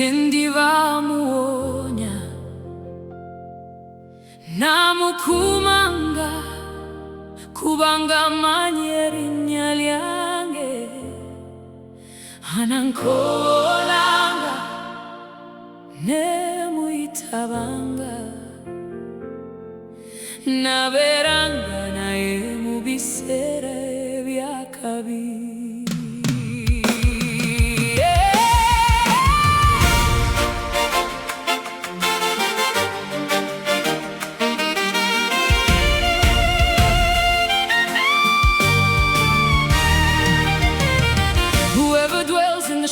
Chendivamuonya namukumanga kubanga manyerinnya lyange anankolanga nemuyitabanga naberanga naye mu biseera ebyakabi.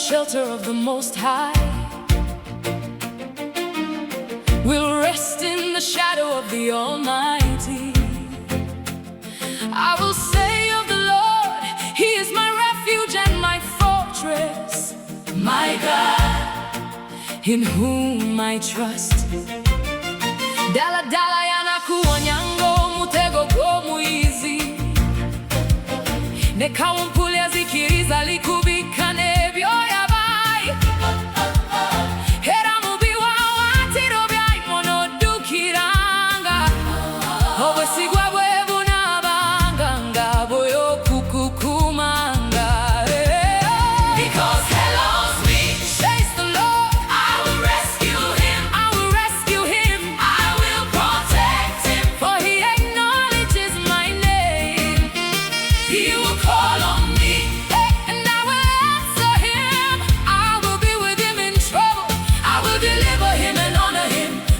Shelter of the Most High will rest in the shadow of the Almighty. I will say of the Lord, He is my refuge and my fortress, my God, in whom I trust. Dala dala yanakuonyango mutego gw'omwizi ne kawumpuli azikiriza likubika n'ebyoya.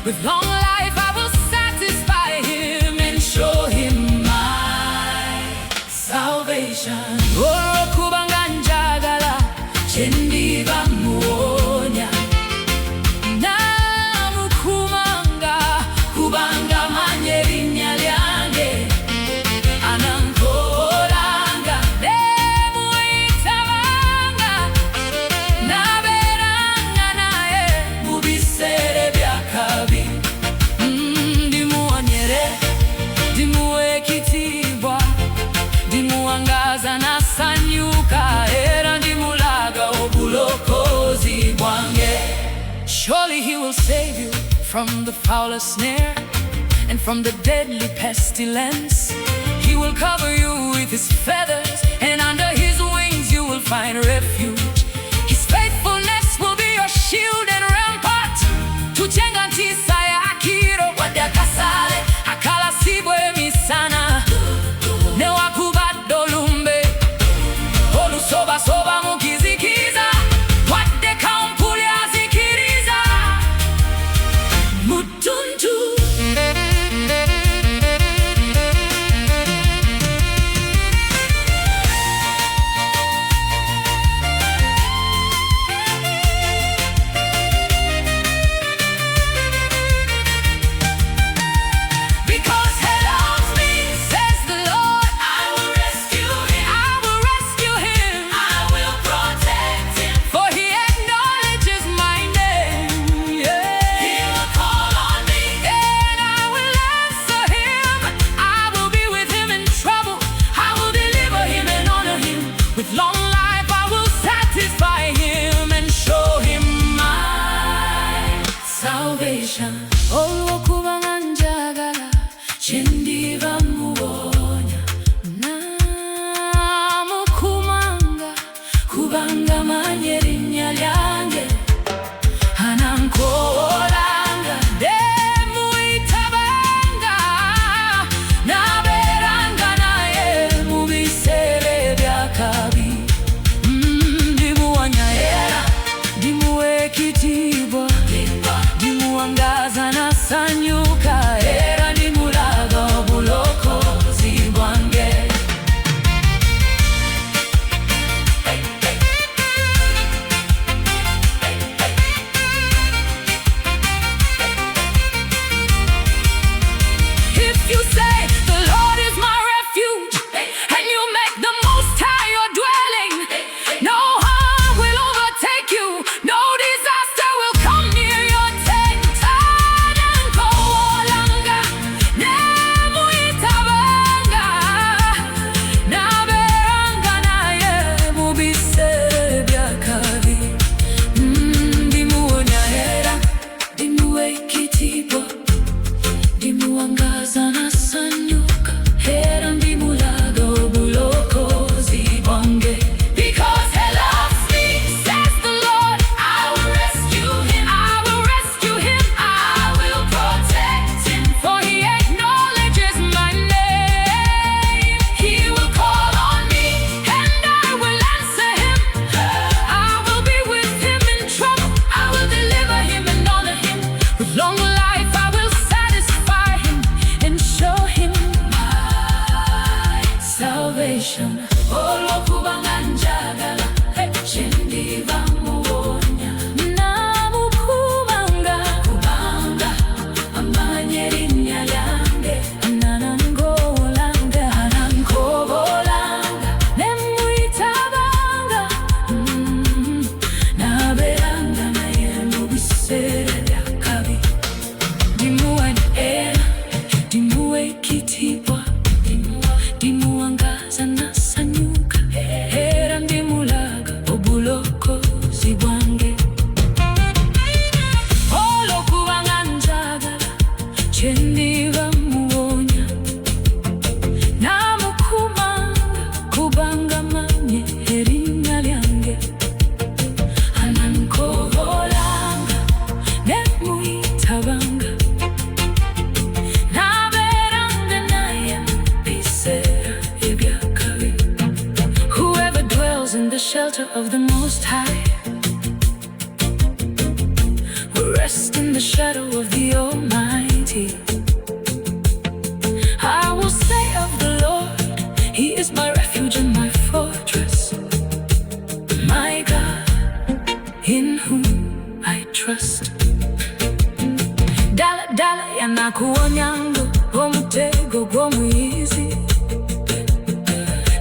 With long life I will satisfy him and show him my salvation. Kubanga njagala chendivamuonya namukumanga kubanga manyerinnya lyange anankolanga nemuyitabanga naberanga naye mu biseera ebyakabi. Ndimuwangaza nasanyuka era ndimulaga obulokozi bwange. Surely he will save you from the foulest snare and from the deadly pestilence. He will cover you with his feathers, and under his wings you will find refuge. His faithfulness will be your shield and rampart. Tujenga ntisa yakiro wadakasale akala sibwe misana soba mukizikiza wadde kawumpuli azikiriza mutuntu. Because he loves me, says the Lord, I will rescue him. I will rescue him. With long life I will satisfy him and show him my salvation. Kubanga njagala chendivamuonya namukumanga kubanga manyerinnya lyange anankolanga nemuyitabanga naberanga naye mu biseera ebyakabi. Ndimuwangaza nasanyuka era ndimulaga obulokozi bwange. olw'okubanga njagala kyendiva muwonya. Namukumanga kubanga amanya erinnya lyange. Ananangolanga, anankobolanga, ne mmuyitabanga. Nabeeranga naye mu biseera by'akabi. Ndimuwa era, ndimuwa ekitiibwa, ndimuwangaza nasanyuka, era ndimulaga obulokozi bwange. Olw'okubanga njagala kyendiva muwonya. Namukumanga kubanga amanya erinnya lyange. Anankobolanga ne mmuyitabanga. Nabeeranga naye mu biseera eby'akabi. Whoever dwells in the shelter of the Most High will rest in the shadow of the Almighty. I will say of the Lord, He is my refuge and my fortress, my God, in whom I trust. Dala dala yanakuonyanga omutego gw'omwizi,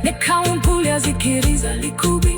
ne kawumpuli azikiriza likubi.